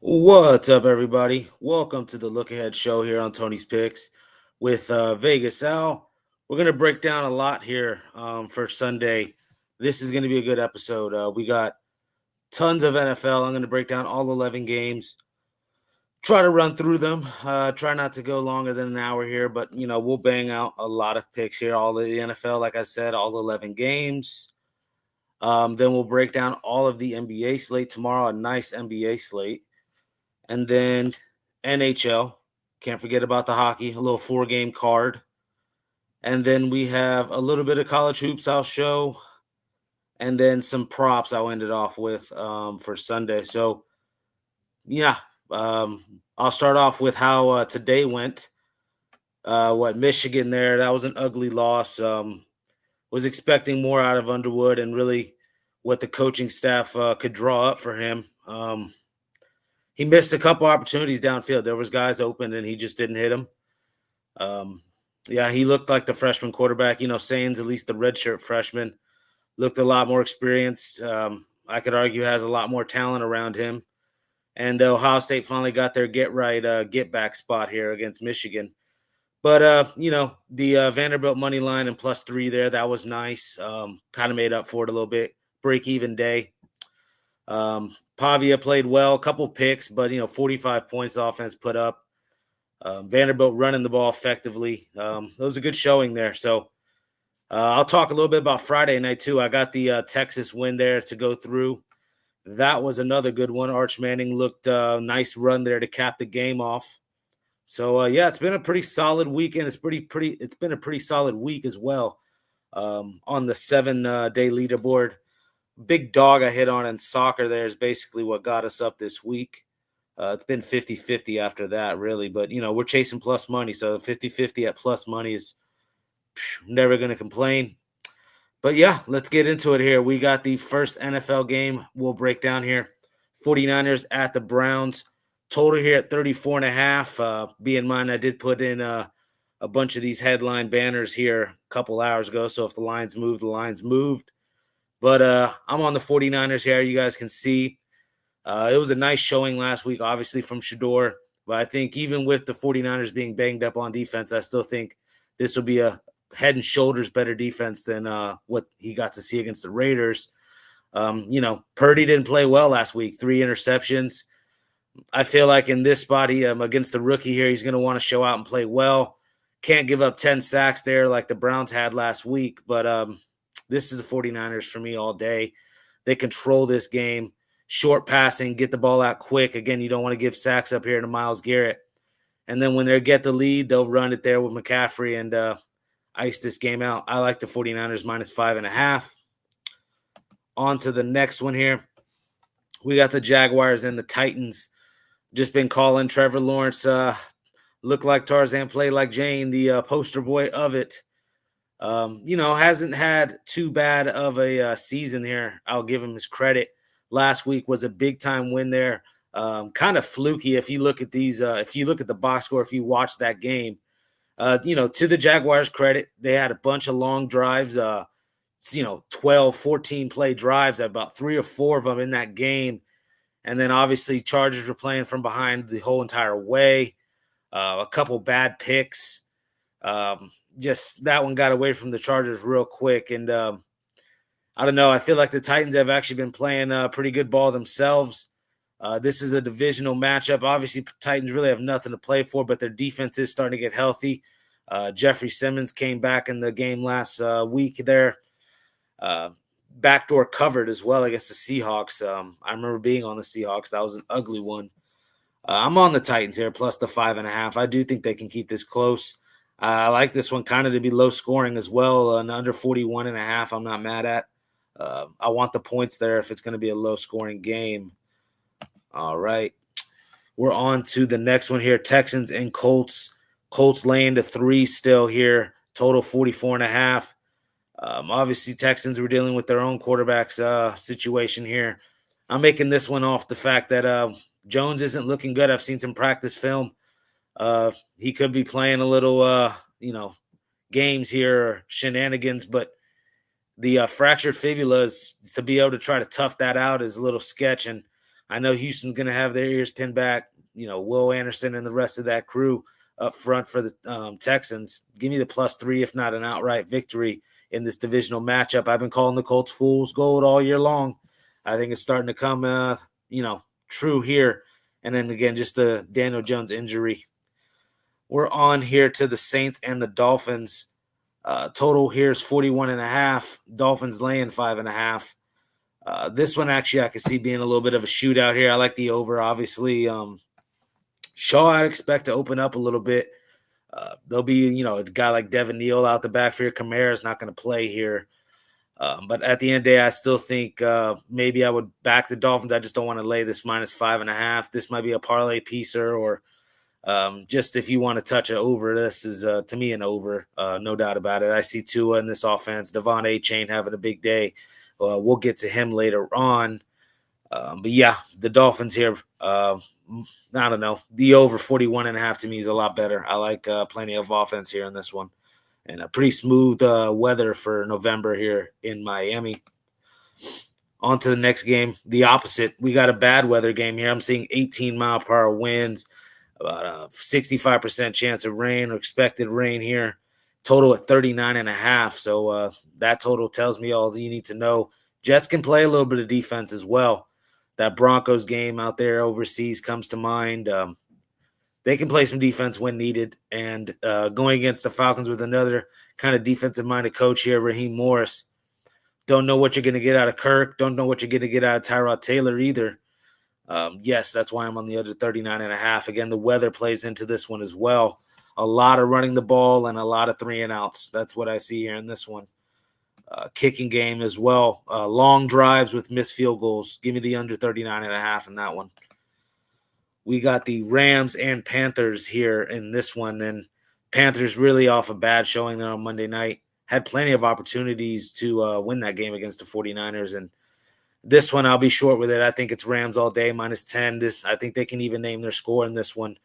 What's up, everybody? Welcome to the Look Ahead Show here on Tony's Picks with Vegas Al. We're going to break down a lot here for Sunday. This is going to be a good episode. We got tons of NFL. I'm going to break down all 11 games, try to run through them. Try not to go longer than an hour here, but, we'll bang out a lot of picks here. All of the NFL, like I said, all 11 games. Then we'll break down all of the NBA slate tomorrow, a nice NBA slate. And then NHL. Can't forget about the hockey, a little 4-game card. And then we have a little bit of college hoops I'll show. And then some props I'll end it off with for Sunday. So, yeah, I'll start off with how today went. Michigan there, that was an ugly loss. Was expecting more out of Underwood and really what the coaching staff could draw up for him. He missed a couple opportunities downfield. There was guys open, and he just didn't hit them. He looked like the freshman quarterback. Sayings, at least the redshirt freshman, looked a lot more experienced. I could argue has a lot more talent around him. And Ohio State finally got their get-back spot here against Michigan. But, the Vanderbilt money line and +3 there, that was nice. Kind of made up for it a little bit. Break-even day. Pavia played well, a couple picks, but 45 points offense put up. Vanderbilt running the ball effectively. It was a good showing there. So I'll talk a little bit about Friday night too. I got the Texas win there to go through. That was another good one. Arch Manning looked nice run there to cap the game off. So it's been a pretty solid weekend. It's been a pretty solid week as well. On the 7-day leaderboard. Big dog I hit on in soccer there is basically what got us up this week. It's been 50-50 after that, really. But, we're chasing plus money. So 50-50 at plus money is never going to complain. But, let's get into it here. We got the first NFL game we'll break down here. 49ers at the Browns. Total here at 34.5. Be in mind, I did put in a bunch of these headline banners here a couple hours ago. So if the lines moved, the lines moved. But I'm on the 49ers here. You guys can see it was a nice showing last week, obviously, from Shador. But I think even with the 49ers being banged up on defense, I still think this will be a head and shoulders better defense than what he got to see against the Raiders. Purdy didn't play well last week, 3 interceptions. I feel like in this spot, against the rookie here, he's going to want to show out and play well. Can't give up 10 sacks there like the Browns had last week, but this is the 49ers for me all day. They control this game. Short passing, get the ball out quick. Again, you don't want to give sacks up here to Myles Garrett. And then when they get the lead, they'll run it there with McCaffrey and ice this game out. I like the 49ers -5.5. On to the next one here. We got the Jaguars and the Titans. Just been calling Trevor Lawrence look like Tarzan, play like Jane, the poster boy of it. Hasn't had too bad of a season here. I'll give him his credit. Last week was a big-time win there. Kind of fluky if you look at these. If you look at the box score, if you watch that game, to the Jaguars' credit, they had a bunch of long drives, 12, 14-play drives, about 3 or 4 of them in that game. And then, obviously, Chargers were playing from behind the whole entire way. A couple bad picks. Just that one got away from the Chargers real quick. And I don't know. I feel like the Titans have actually been playing pretty good ball themselves. This is a divisional matchup. Obviously, Titans really have nothing to play for, but their defense is starting to get healthy. Jeffrey Simmons came back in the game last week there. Backdoor covered as well against the Seahawks. I remember being on the Seahawks. That was an ugly one. I'm on the Titans here, plus the 5.5. I do think they can keep this close. I like this one kind of to be low scoring as well. An under 41.5, I'm not mad at. I want the points there if it's going to be a low scoring game. All right. We're on to the next one here. Texans and Colts. Colts laying to 3 still here. Total 44.5. Obviously, Texans were dealing with their own quarterbacks situation here. I'm making this one off the fact that Jones isn't looking good. I've seen some practice film. He could be playing a little, games here or shenanigans, but the fractured fibula is to be able to try to tough that out is a little sketch. And I know Houston's going to have their ears pinned back. Will Anderson and the rest of that crew up front for the Texans. Give me the +3, if not an outright victory in this divisional matchup. I've been calling the Colts fool's gold all year long. I think it's starting to come, true here. And then again, just the Daniel Jones injury. We're on here to the Saints and the Dolphins. Total here is 41.5. Dolphins laying 5.5. This one actually I could see being a little bit of a shootout here. I like the over, obviously. Shaw, I expect to open up a little bit. There'll be, a guy like Devin Neal out the backfield. Kamara's not going to play here. But at the end of the day, I still think maybe I would back the Dolphins. I just don't want to lay this -5.5. This might be a parlay piecer, or just if you want to touch it over, this is to me an over, no doubt about it. I see Tua in this offense. Devon A-Chain having a big day. We'll get to him later on. But yeah, the Dolphins here, I don't know. The over 41.5 to me is a lot better. I like plenty of offense here in this one. And a pretty smooth weather for November here in Miami. On to the next game, the opposite. We got a bad weather game here. I'm seeing 18-mile-per-hour winds, about a 65% chance of rain or expected rain here. Total at 39.5. So that total tells me all you need to know. Jets can play a little bit of defense as well. That Broncos game out there overseas comes to mind. They can play some defense when needed. And going against the Falcons with another kind of defensive-minded coach here, Raheem Morris. Don't know what you're going to get out of Kirk. Don't know what you're going to get out of Tyrod Taylor either. Yes, that's why I'm on the other 39.5. Again, the weather plays into this one as well. A lot of running the ball and a lot of 3-and-outs. That's what I see here in this one. Kicking game as well. Long drives with missed field goals. Give me the under 39.5 in that one. We got the Rams and Panthers here in this one. And Panthers really off a bad showing there on Monday night. Had plenty of opportunities to win that game against the 49ers. And this one, I'll be short with it. I think it's Rams all day, -10. I think they can even name their score in this one.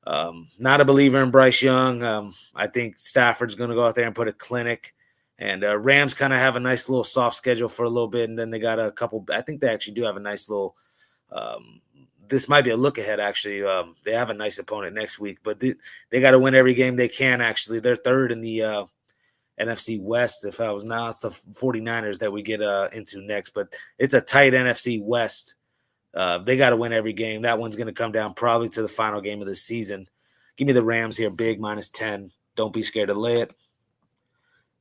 Not a believer in Bryce Young. I think Stafford's going to go out there and put a clinic. And Rams kind of have a nice little soft schedule for a little bit. And then they got a couple – I think they actually do have a nice little this might be a look ahead, actually. They have a nice opponent next week. But they got to win every game they can, actually. They're third in the NFC West. If I was now, it's the 49ers that we get into next. But it's a tight NFC West. They got to win every game. That one's going to come down probably to the final game of the season. Give me the Rams here, big, -10. Don't be scared to lay it.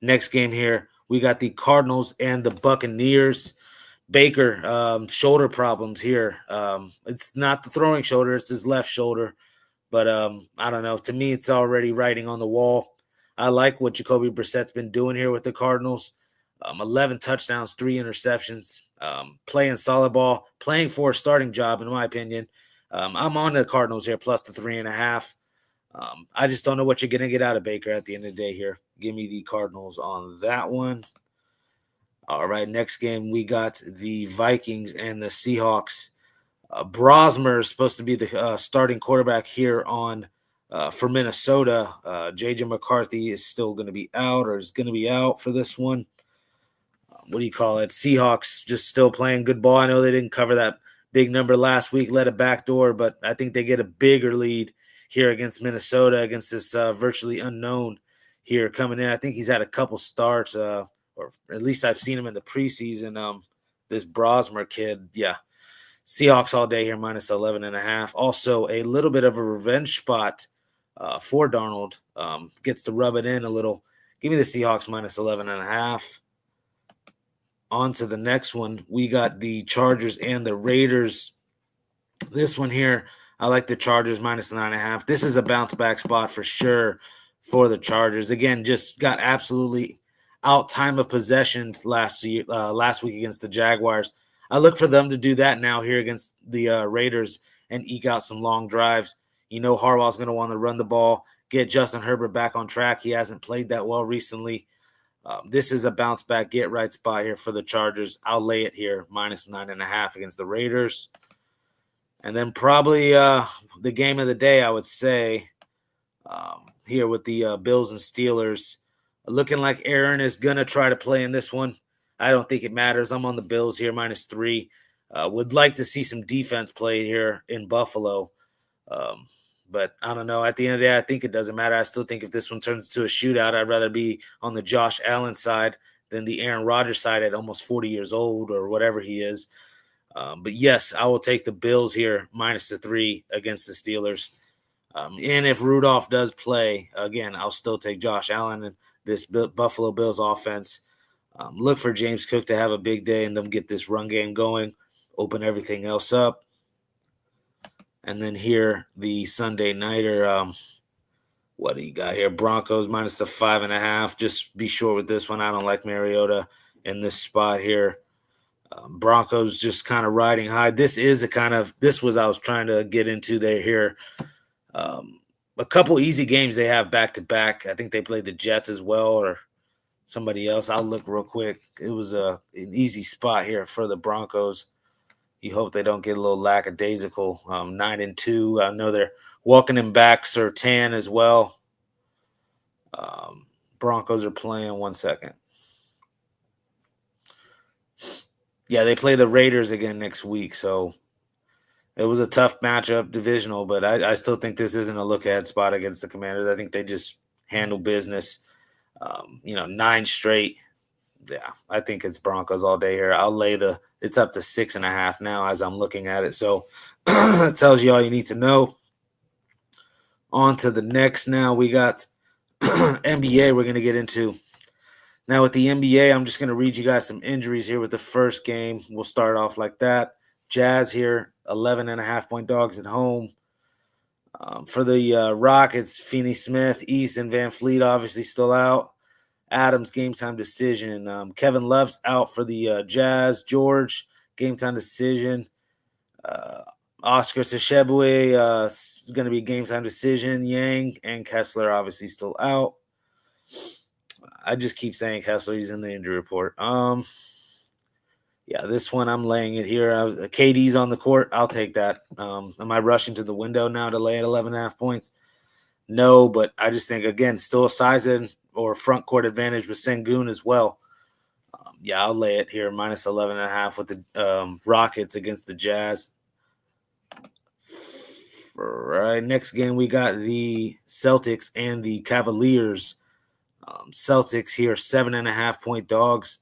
Next game here, we got the Cardinals and the Buccaneers. Baker, shoulder problems here. It's not the throwing shoulder, it's his left shoulder. But I don't know. To me, it's already writing on the wall. I like what Jacoby Brissett's been doing here with the Cardinals. 11 touchdowns, 3 interceptions, playing solid ball, playing for a starting job, in my opinion. I'm on the Cardinals here, plus the 3.5. I just don't know what you're going to get out of Baker at the end of the day here. Give me the Cardinals on that one. All right, next game, we got the Vikings and the Seahawks. Brosmer is supposed to be the starting quarterback here on for Minnesota. J.J. McCarthy is still going to be out, or is going to be out for this one. What do you call it? Seahawks just still playing good ball. I know they didn't cover that big number last week, let a backdoor, but I think they get a bigger lead here against Minnesota, against this virtually unknown here coming in. I think he's had a couple starts, or at least I've seen him in the preseason. This Brosmer kid, yeah. Seahawks all day here, -11.5. Also, a little bit of a revenge spot for Darnold. Gets to rub it in a little. Give me the Seahawks -11.5. On to the next one. We got the Chargers and the Raiders. This one here, I like the Chargers -9.5. This is a bounce back spot for sure for the Chargers. Again, just got absolutely out time of possession last week against the Jaguars. I look for them to do that now here against the Raiders and eke out some long drives. You know Harbaugh's going to want to run the ball, get Justin Herbert back on track. He hasn't played that well recently. This is a bounce back, get right spot here for the Chargers. I'll lay it here, -9.5 against the Raiders. And then probably the game of the day, I would say, here with the Bills and Steelers. Looking like Aaron is going to try to play in this one. I don't think it matters. I'm on the Bills here, -3. Would like to see some defense played here in Buffalo. But I don't know. At the end of the day, I think it doesn't matter. I still think if this one turns into a shootout, I'd rather be on the Josh Allen side than the Aaron Rodgers side at almost 40 years old or whatever he is. But yes, I will take the Bills here minus the 3 against the Steelers. And if Rudolph does play, again, I'll still take Josh Allen and this Buffalo Bills offense. Look for James Cook to have a big day and them get this run game going, open everything else up. And then here, the Sunday nighter, what do you got here? Broncos minus the 5.5. Just be sure with this one. I don't like Mariota in this spot here. Broncos just kind of riding high. This was I was trying to get into there here. A couple easy games they have back to back. I think they played the Jets as well or somebody else. I'll look real quick. It was an easy spot here for the Broncos. You hope they don't get a little lackadaisical. 9-2. I know they're welcoming back Surtain as well. Broncos are playing 1 second. Yeah, they play the Raiders again next week, so it was a tough matchup, divisional, but I still think this isn't a look-ahead spot against the Commanders. I think they just handle business. 9 straight. Yeah, I think it's Broncos all day here. I'll lay it's up to 6.5 now as I'm looking at it. So it tells you all you need to know. On to the next now. We got NBA we're going to get into. Now with the NBA, I'm just going to read you guys some injuries here with the first game. We'll start off like that. Jazz here, 11.5-point dogs at home. For the Rockets, Finney-Smith, East, and Van Fleet obviously still out. Adams, game time decision. Kevin Love's out for the Jazz. George, game time decision. Oscar Tshiebwe is going to be game time decision. Yang and Kessler obviously still out. I just keep saying Kessler. He's in the injury report. Yeah, this one I'm laying it here. KD's on the court. I'll take that. Am I rushing to the window now to lay at 11.5 points? No, but I just think, again, still a size or front court advantage with Sengun as well. Yeah, I'll lay it here, minus 11.5 with the Rockets against the Jazz. Right, next game we got the Celtics and the Cavaliers. Celtics here, 7.5-point dogs.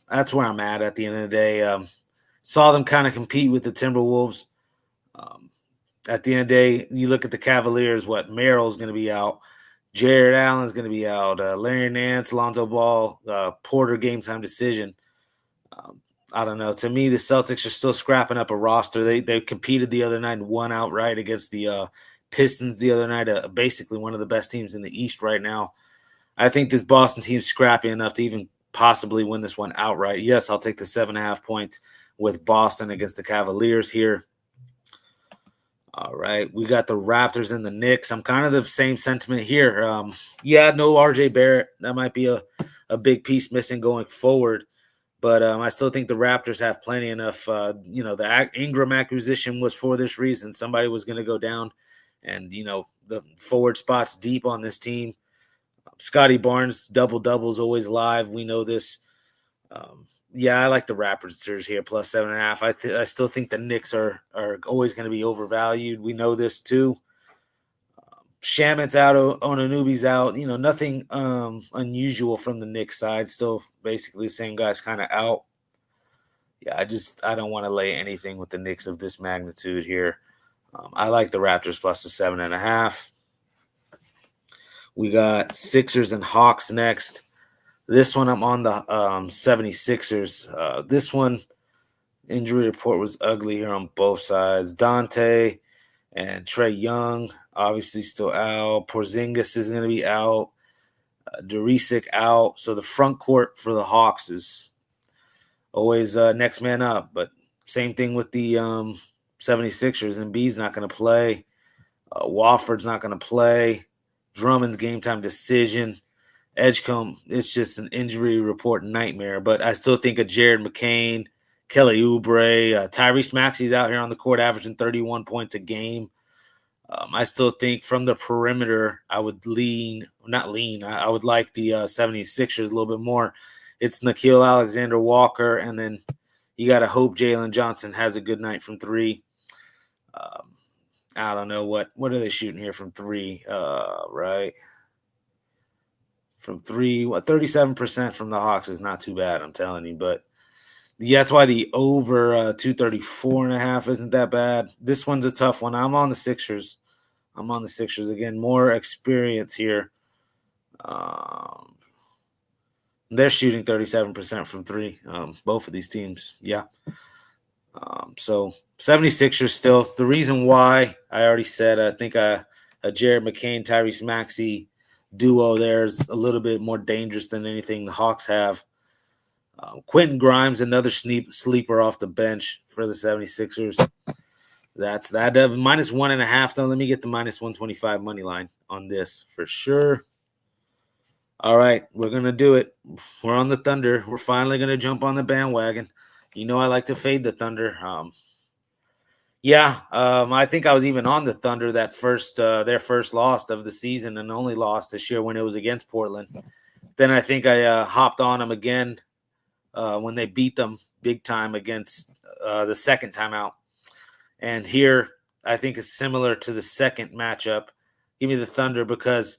That's where I'm at the end of the day. Saw them kind of compete with the Timberwolves. At the end of the day, you look at the Cavaliers, Merrill's going to be out. Jared Allen's going to be out. Larry Nance, Lonzo Ball, Porter game time decision. I don't know. To me, the Celtics are still scrapping up a roster. They competed the other night and won outright against the Pistons the other night, basically one of the best teams in the East right now. I think this Boston team's scrappy enough to even possibly win this one outright. Yes, I'll take the 7.5 points with Boston against the Cavaliers here. All right, we got the Raptors and the Knicks. I'm kind of the same sentiment here. No RJ Barrett. That might be a big piece missing going forward. But I still think the Raptors have plenty enough. The Ingram acquisition was for this reason. Somebody was going to go down, and, the forward spots deep on this team. Scotty Barnes, double-double is always live. We know this. I like the Raptors here, plus 7.5. I still think the Knicks are always going to be overvalued. We know this too. Shamit's out, Onanubi's out. Nothing unusual from the Knicks side. Still basically the same guys kind of out. Yeah, I don't want to lay anything with the Knicks of this magnitude here. I like the Raptors plus the 7.5. We got Sixers and Hawks next. This one I'm on the 76ers. This one, injury report was ugly here on both sides. Dante and Trae Young obviously still out. Porzingis is going to be out. Derisic out. So the front court for the Hawks is always next man up. But same thing with the 76ers. Embiid's not going to play. Wofford's not going to play. Drummond's game time decision. Edgecombe, it's just an injury report nightmare. But I still think of Jared McCain, Kelly Oubre, Tyrese Maxey's out here on the court averaging 31 points a game. I still think from the perimeter, I would I would like the 76ers a little bit more. It's Nickeil Alexander-Walker, and then You got to hope Jalen Johnson has a good night from three. I don't know what are they shooting here from three, right? From three, 37% from the Hawks is not too bad, I'm telling you. But yeah, that's why the over 234.5 isn't that bad. This one's a tough one. I'm on the Sixers. Again, more experience here. They're shooting 37% from three, both of these teams. Yeah. So 76ers still. The reason why, I already said, I think a Jared McCain, Tyrese Maxey duo there is a little bit more dangerous than anything the Hawks have. Quentin Grimes, another sleeper off the bench for the 76ers. That's that. Minus 1.5, though. Let me get the minus 125 money line on this for sure. All right, we're going to do it. We're on the Thunder. We're finally going to jump on the bandwagon. You know I like to fade the Thunder. I think I was even on the Thunder that their first loss of the season and only loss this year when it was against Portland. Then I think I hopped on them again when they beat them big time against the second time out. And here I think is similar to the second matchup. Give me the Thunder because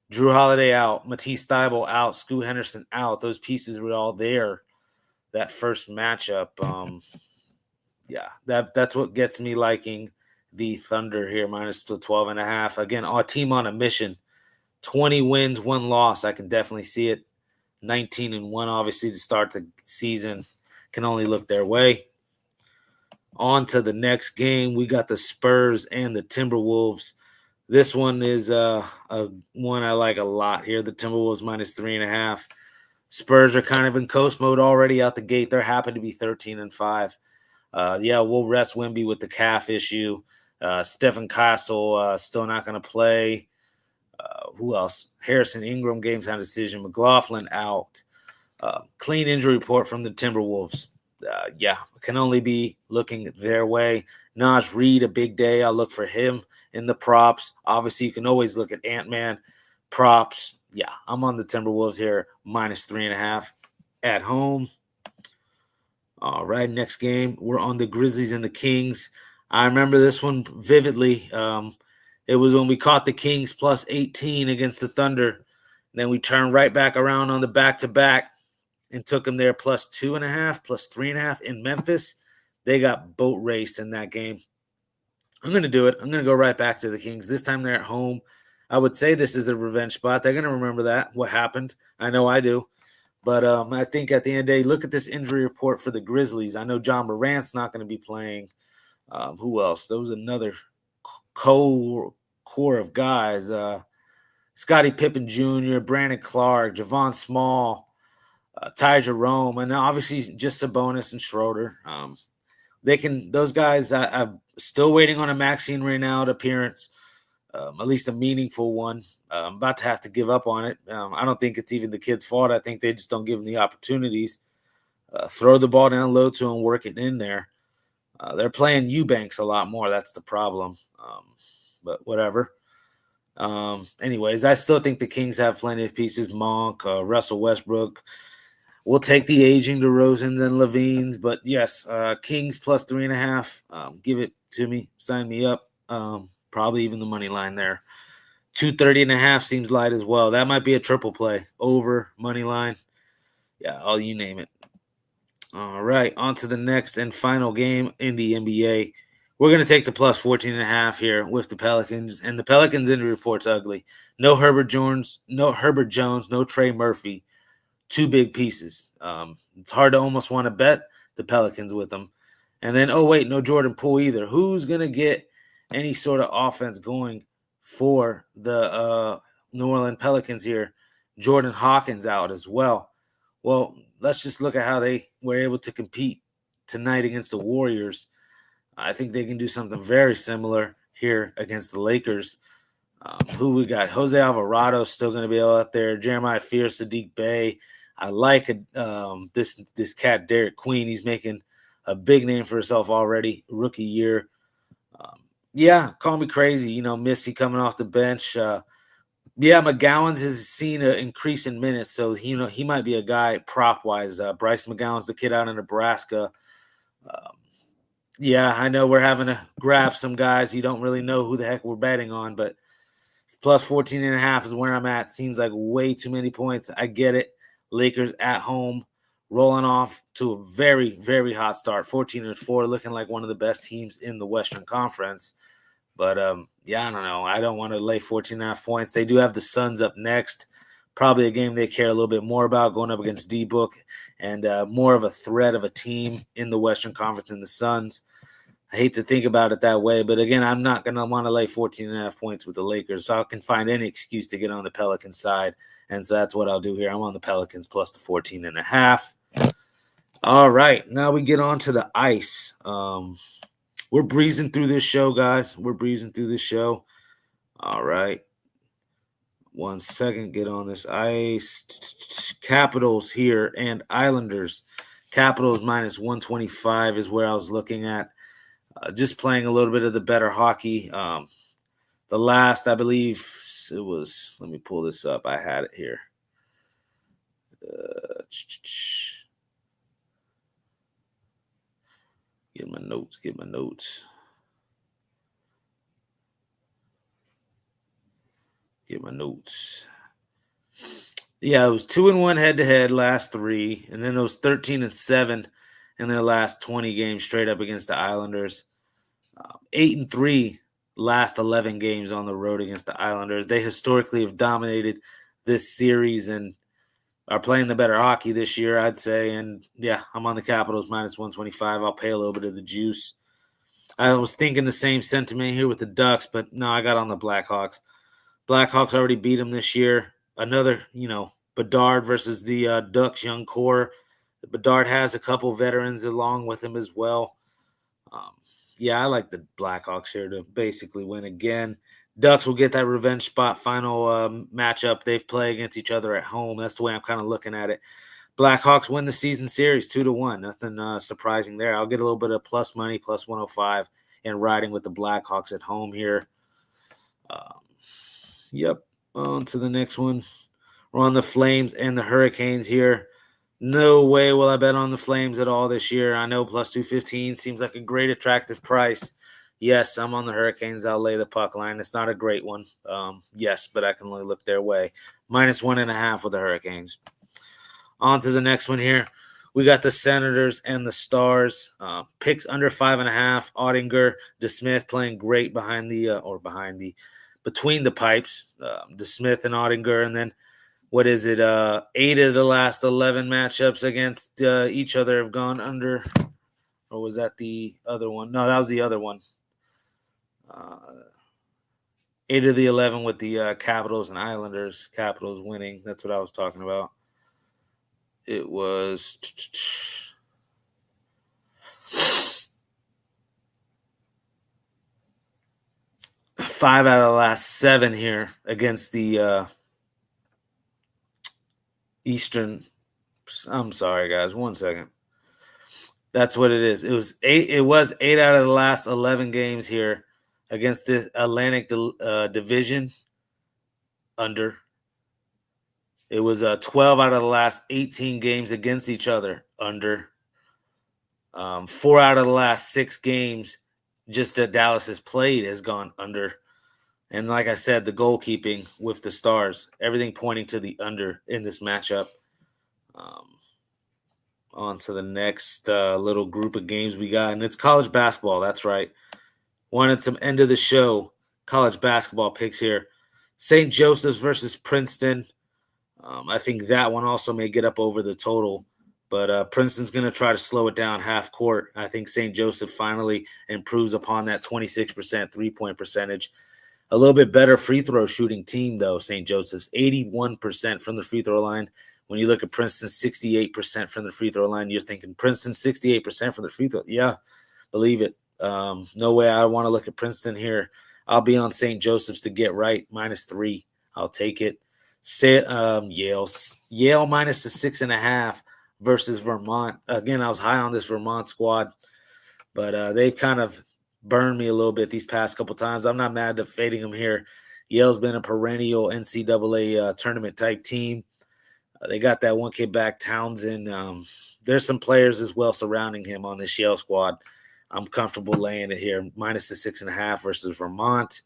Drew Holiday out, Matisse Thybulle out, Scoot Henderson out. Those pieces were all there that first matchup. That's what gets me liking the Thunder here, minus 12.5. Again, our team on a mission. 20 wins, 1 loss. I can definitely see it. 19-1, obviously, to start the season. Can only look their way. On to the next game. We got the Spurs and the Timberwolves. This one is a one I like a lot here. The Timberwolves minus 3.5. Spurs are kind of in coast mode already out the gate. They're happy to be 13-5. We'll rest Wemby with the calf issue. Stephen Castle still not going to play. Who else? Harrison Ingram, game time decision. McLaughlin out. Clean injury report from the Timberwolves. Can only be looking their way. Naj Reid, a big day. I'll look for him in the props. Obviously, you can always look at Ant-Man props. Yeah, I'm on the Timberwolves here, minus 3.5 at home. All right, next game, we're on the Grizzlies and the Kings. I remember this one vividly. It was when we caught the Kings plus 18 against the Thunder. Then we turned right back around on the back-to-back and took them there plus 2.5, plus 3.5 in Memphis. They got boat raced in that game. I'm going to do it. I'm going to go right back to the Kings. This time they're at home. I would say this is a revenge spot. They're going to remember that, what happened. I know I do. But I think at the end of the day, look at this injury report for the Grizzlies. I know John Morant's not going to be playing. Who else? There was another core of guys. Scottie Pippen Jr., Brandon Clark, Javon Small, Ty Jerome, and obviously just Sabonis and Schroeder. Those guys, I'm still waiting on a Maxine Reynald appearance, at least a meaningful one. I'm about to have to give up on it. I don't think it's even the kid's fault. I think they just don't give them the opportunities. Throw the ball down low to him, work it in there. They're playing Eubanks a lot more. That's the problem. But whatever. Anyways, I still think the Kings have plenty of pieces. Monk, Russell Westbrook. We'll take the aging DeRozans and Levines. But yes, Kings plus 3.5. Give it to me. Sign me up. Probably even the money line there. 230.5 seems light as well. That might be a triple play. Over, money line. Yeah, you name it. All right, on to the next and final game in the NBA. We're going to take the plus 14.5 here with the Pelicans. And the Pelicans injury report's ugly. No Herbert Jones, no Trey Murphy. 2 big pieces. It's hard to almost want to bet the Pelicans with them. And then, no Jordan Poole either. Who's going to get any sort of offense going for the New Orleans Pelicans here? Jordan Hawkins out as well. Well, let's just look at how they were able to compete tonight against the Warriors. I think they can do something very similar here against the Lakers. Who we got? Jose Alvarado still going to be out there. Jeremiah Fear, Sadiq Bey. I like this cat, Derek Queen. He's making a big name for himself already, rookie year. Call me crazy. Missy coming off the bench. McGowan's has seen an increase in minutes, so he might be a guy prop-wise. Bryce McGowan's the kid out in Nebraska. Um, yeah, I know we're having to grab some guys. You don't really know who the heck we're betting on, but plus 14.5 is where I'm at. Seems like way too many points. I get it. Lakers at home, rolling off to a very, very hot start. 14-4, looking like one of the best teams in the Western Conference. But, yeah, I don't know. I don't want to lay 14.5 points. They do have the Suns up next. Probably a game they care a little bit more about, going up against D-Book, and more of a threat of a team in the Western Conference than the Suns. I hate to think about it that way, but again, I'm not going to want to lay 14.5 points with the Lakers, so I can find any excuse to get on the Pelicans side, and so that's what I'll do here. I'm on the Pelicans plus the 14.5. All right, now we get on to the ice. We're breezing through this show, guys. We're breezing through this show. All right. 1 second, get on this ice. Capitals here and Islanders. Capitals minus 125 is where I was looking at. Just playing a little bit of the better hockey. The last, I believe it was, let me pull this up. I had it here. Get my notes. Yeah, it was 2-1 head-to-head last 3, and then it was 13-7 in their last 20 games straight up against the Islanders. 8-3 last 11 games on the road against the Islanders. They historically have dominated this series and are playing the better hockey this year, I'd say. And, yeah, I'm on the Capitals minus 125. I'll pay a little bit of the juice. I was thinking the same sentiment here with the Ducks, but no, I got on the Blackhawks. Blackhawks already beat them this year. Another, Bedard versus the Ducks young core. Bedard has a couple veterans along with him as well. Yeah, I like the Blackhawks here to basically win again. Ducks will get that revenge spot final matchup. They've played against each other at home. That's the way I'm kind of looking at it. Blackhawks win the season series 2-1. Nothing surprising there. I'll get a little bit of plus money, plus 105, and riding with the Blackhawks at home here. Yep. On to the next one. We're on the Flames and the Hurricanes here. No way will I bet on the Flames at all this year. I know plus 215 seems like a great attractive price. Yes, I'm on the Hurricanes. I'll lay the puck line. It's not a great one. Yes, but I can only look their way. minus 1.5 with the Hurricanes. On to the next one here. We got the Senators and the Stars. Picks under 5.5. Ottinger, DeSmith playing great between the pipes. DeSmith and Ottinger, and then what is it? 8 of the last 11 matchups against each other have gone under. Or was that the other one? No, that was the other one. 8 of the 11 with the Capitals and Islanders. Capitals winning. That's what I was talking about. It was 5 out of the last 7 here against the Eastern. I'm sorry, guys. 1 second. That's what it is. It was 8 out of the last 11 games here against the Atlantic Division under. It was 12 out of the last 18 games against each other under. 4 out of the last 6 games just that Dallas has played has gone under. And like I said, the goalkeeping with the Stars, everything pointing to the under in this matchup. On to the next little group of games we got, and it's college basketball. That's right. Wanted some end of the show college basketball picks here. St. Joseph's versus Princeton. I think that one also may get up over the total, but Princeton's going to try to slow it down half court. I think St. Joseph finally improves upon that 26% three-point percentage. A little bit better free throw shooting team, though, St. Joseph's. 81% from the free throw line. When you look at Princeton, 68% from the free throw line, you're thinking Princeton, 68% from the free throw. Yeah, believe it. No way I want to look at Princeton here. I'll be on St. Joseph's to get right, -3. I'll take it. Yale minus the 6.5 versus Vermont. Again, I was high on this Vermont squad, but they've kind of burned me a little bit these past couple times. I'm not mad at fading them here. Yale's been a perennial NCAA tournament type team. They got that one kid back, Townsend. there's some players as well surrounding him on this Yale squad. I'm comfortable laying it here, minus the 6.5 versus Vermont.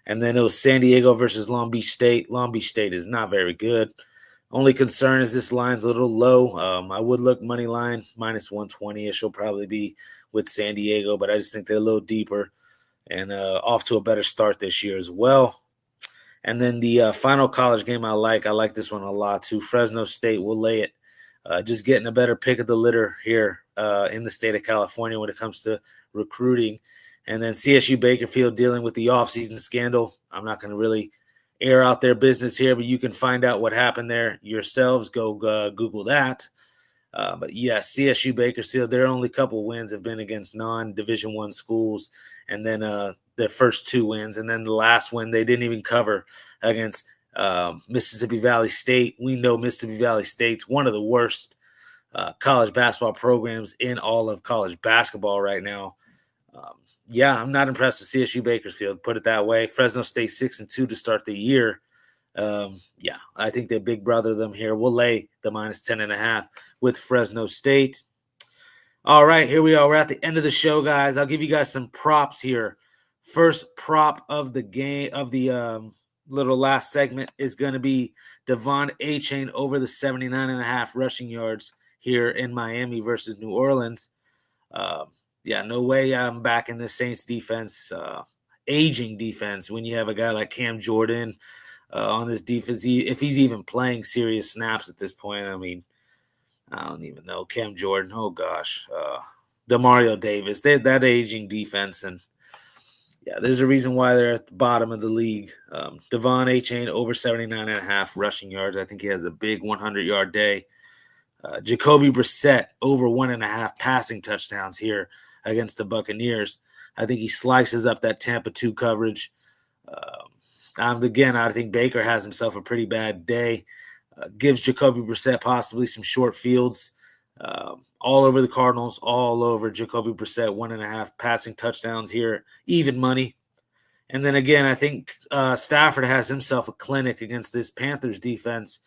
And then it was San Diego versus Long Beach State. Long Beach State is not very good. Only concern is this line's a little low. I would look money line, minus 120-ish will probably be with San Diego, but I just think they're a little deeper and off to a better start this year as well. And then the final college game I like this one a lot too. Fresno State will lay it. Just getting a better pick of the litter here in the state of California when it comes to recruiting. And then CSU Bakersfield dealing with the offseason scandal. I'm not going to really air out their business here, but you can find out what happened there yourselves. Go Google that. But yes, CSU Bakersfield, their only couple wins have been against non-Division I schools, and then their first 2 wins, and then the last win they didn't even cover against Mississippi Valley State. We know Mississippi Valley State's one of the worst college basketball programs in all of college basketball right now. I'm not impressed with CSU Bakersfield, put it that way. Fresno State 6-2 to start the year. I think they big brother them here. We'll lay the minus 10.5 with Fresno State. All right, here we are. We're at the end of the show, guys. I'll give you guys some props here. First prop of the game, of the little last segment, is going to be Devon Achane over the 79.5 rushing yards here in Miami versus New Orleans. No way I'm backing the Saints defense, aging defense, when you have a guy like Cam Jordan on this defense. If he's even playing serious snaps at this point, I mean, I don't even know. Cam Jordan, oh gosh. DeMario Davis, that aging defense. And there's a reason why they're at the bottom of the league. Devon Achane over 79.5 rushing yards. I think he has a big 100-yard day. Jacoby Brissett over 1.5 passing touchdowns here against the Buccaneers. I think he slices up that Tampa 2 coverage. Again, I think Baker has himself a pretty bad day. Gives Jacoby Brissett possibly some short fields. All over the Cardinals, all over Jacoby Brissett, 1.5 passing touchdowns here, even money. And then again, I think Stafford has himself a clinic against this Panthers defense.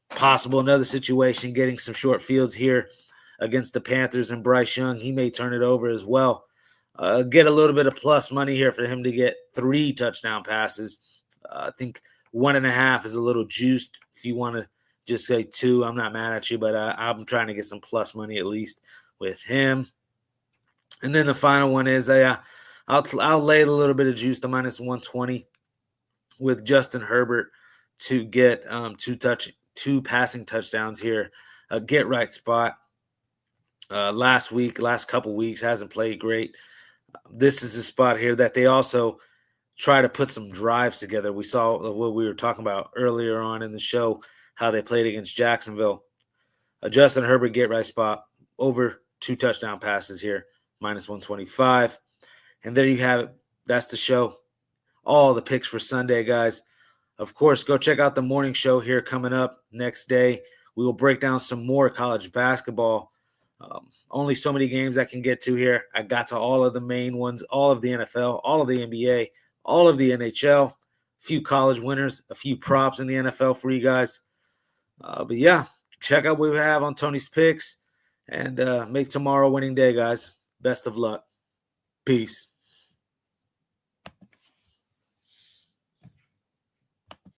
Possible another situation, getting some short fields here against the Panthers and Bryce Young. He may turn it over as well. Get a little bit of plus money here for him to get 3 touchdown passes. I think 1.5 is a little juiced. If you want to just say 2, I'm not mad at you, but I'm trying to get some plus money at least with him. And then the final one is I'll lay a little bit of juice to minus 120 with Justin Herbert to get 2 passing touchdowns here. A get right spot. Last couple weeks hasn't played great. This is a spot here that they also try to put some drives together. We saw what we were talking about earlier on in the show, how they played against Jacksonville. Justin Herbert get right spot, over 2 touchdown passes here, minus 125. And there you have it. That's the show. All the picks for Sunday, guys. Of course, go check out the morning show here coming up next day. We will break down some more college basketball. Only so many games I can get to here. I got to all of the main ones, all of the NFL, all of the NBA, all of the NHL, a few college winners, a few props in the NFL for you guys. Check out what we have on Tony's Picks and make tomorrow a winning day, guys. Best of luck. Peace.